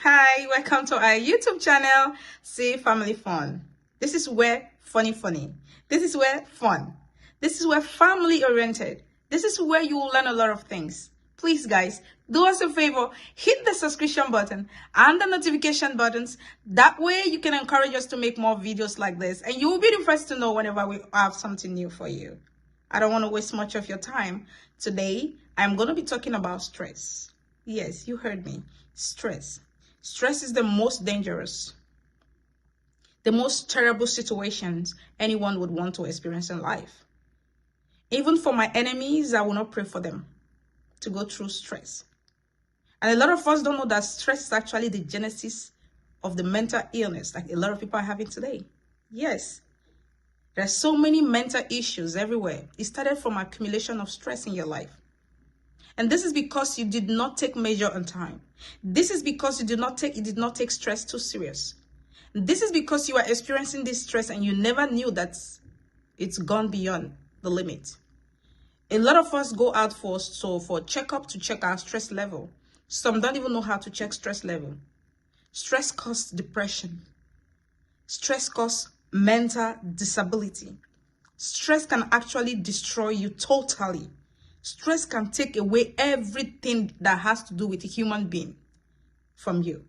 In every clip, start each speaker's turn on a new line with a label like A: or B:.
A: Hi, welcome to our YouTube channel, See Family Fun. This is where funny. This is where fun. This is where family oriented. This is where you will learn a lot of things. Please guys, do us a favor, hit the subscription button and the notification buttons. That way you can encourage us to make more videos like this and you will be the first to know whenever we have something new for you. I don't want to waste much of your time. Today, I'm going to be talking about stress. Yes, you heard me. Stress. Stress is the most dangerous, the most terrible situations anyone would want to experience in life. Even for my enemies, I will not pray for them to go through stress. And a lot of us don't know that stress is actually the genesis of the mental illness like a lot of people are having today. Yes, there are so many mental issues everywhere. It started from accumulation of stress in your life. And this is because you did not take measure on time. This is because you did not take stress too serious. This is because you are experiencing this stress and you never knew that it's gone beyond the limit. A lot of us go out for checkup to check our stress level. Some don't even know how to check stress level. Stress causes depression. Stress causes mental disability. Stress can actually destroy you totally. Stress can take away everything that has to do with a human being from you.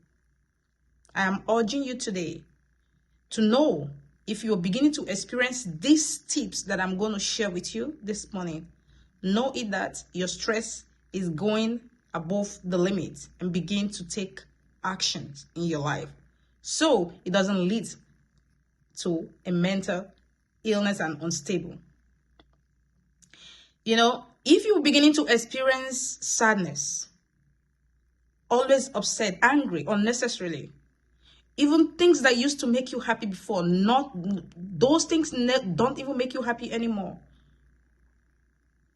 A: I am urging you today to know if you're beginning to experience these tips that I'm going to share with you this morning, know it that your stress is going above the limit and begin to take actions in your life so it doesn't lead to a mental illness and unstable. You know, if you're beginning to experience sadness, always upset, angry, unnecessarily, even things that used to make you happy before, those things don't even make you happy anymore.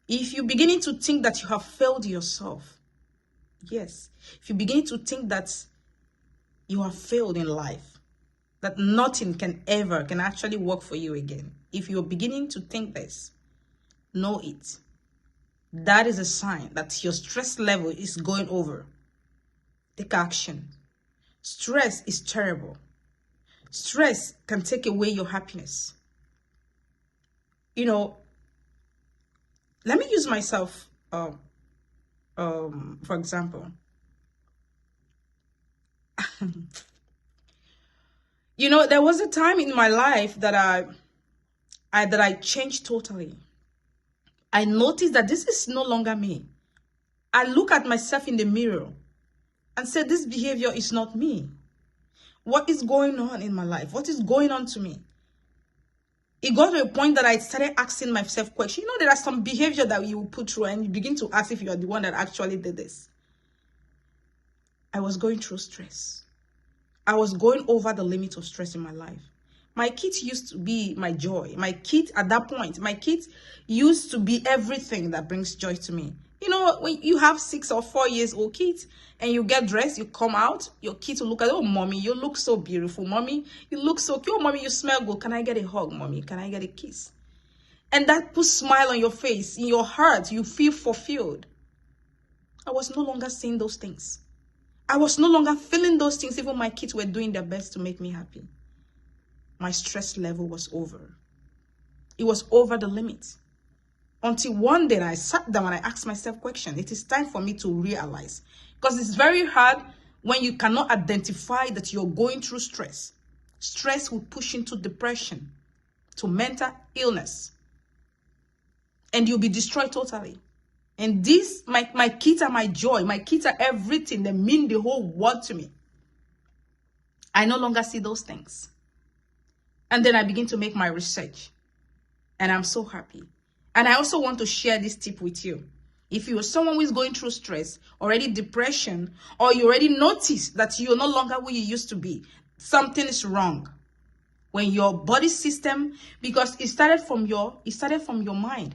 A: If you're beginning to think that you have failed yourself, yes, if you're beginning to think that you have failed in life, that nothing can actually work for you again, if you're beginning to think this, know it. That is a sign that your stress level is going over. Take action. Stress is terrible. Stress can take away your happiness. You know, let me use myself, for example. You know, there was a time in my life that I changed totally. I noticed that this is no longer me. I look at myself in the mirror and say, this behavior is not me. What is going on in my life? What is going on to me? It got to a point that I started asking myself questions. You know, there are some behavior that you will put through and you begin to ask if you are the one that actually did this. I was going through stress. I was going over the limit of stress in my life. My kids used to be my joy. My kids, at that point, my kids used to be everything that brings joy to me. You know, when you have 6 or 4 years old kids and you get dressed, you come out, your kids will look at, oh, mommy, you look so beautiful. Mommy, you look so cute. Oh, mommy, you smell good. Can I get a hug, mommy? Can I get a kiss? And that puts a smile on your face. In your heart, you feel fulfilled. I was no longer seeing those things. I was no longer feeling those things. Even my kids were doing their best to make me happy. My stress level was over. It was over the limit. Until one day I sat down and I asked myself question. It is time for me to realize. Because it's very hard when you cannot identify that you're going through stress. Stress will push into depression, to mental illness. And you'll be destroyed totally. And this, my kids are my joy. My kids are everything. They mean the whole world to me. I no longer see those things. And then I begin to make my research. And I'm so happy. And I also want to share this tip with you. If you are someone who is going through stress, already depression, or you already notice that you're no longer who you used to be, something is wrong. When your body system, because it started from your mind.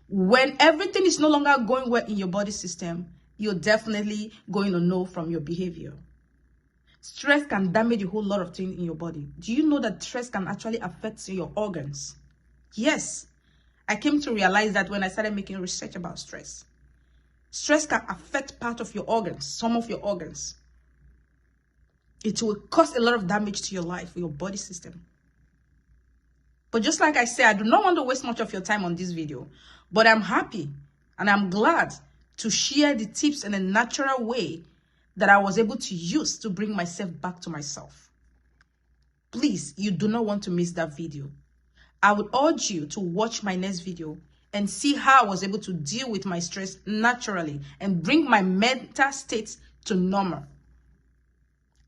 A: When everything is no longer going well in your body system, you're definitely going to know from your behavior. Stress can damage a whole lot of things in your body. Do you know that stress can actually affect your organs? Yes. I came to realize that when I started making research about stress. Stress can affect part of your organs, some of your organs. it will cause a lot of damage to your life, your body system. But just like I said, I do not want to waste much of your time on this video, but I'm happy and I'm glad to share the tips in a natural way that I was able to use to bring myself back to myself. Please, you do not want to miss that video. I would urge you to watch my next video and see how I was able to deal with my stress naturally and bring my mental state to normal.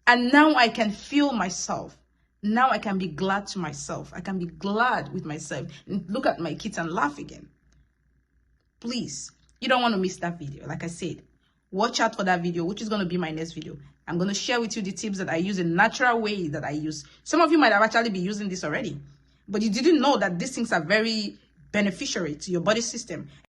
A: And now I can feel myself. Now I can be glad to myself. I can be glad with myself and look at my kids and laugh again. Please, you don't want to miss that video. Like I said, watch out for that video, which is going to be my next video. I'm going to share with you the tips that I use in natural way that I use. Some of you might have actually been using this already, but you didn't know that these things are very beneficial to your body system.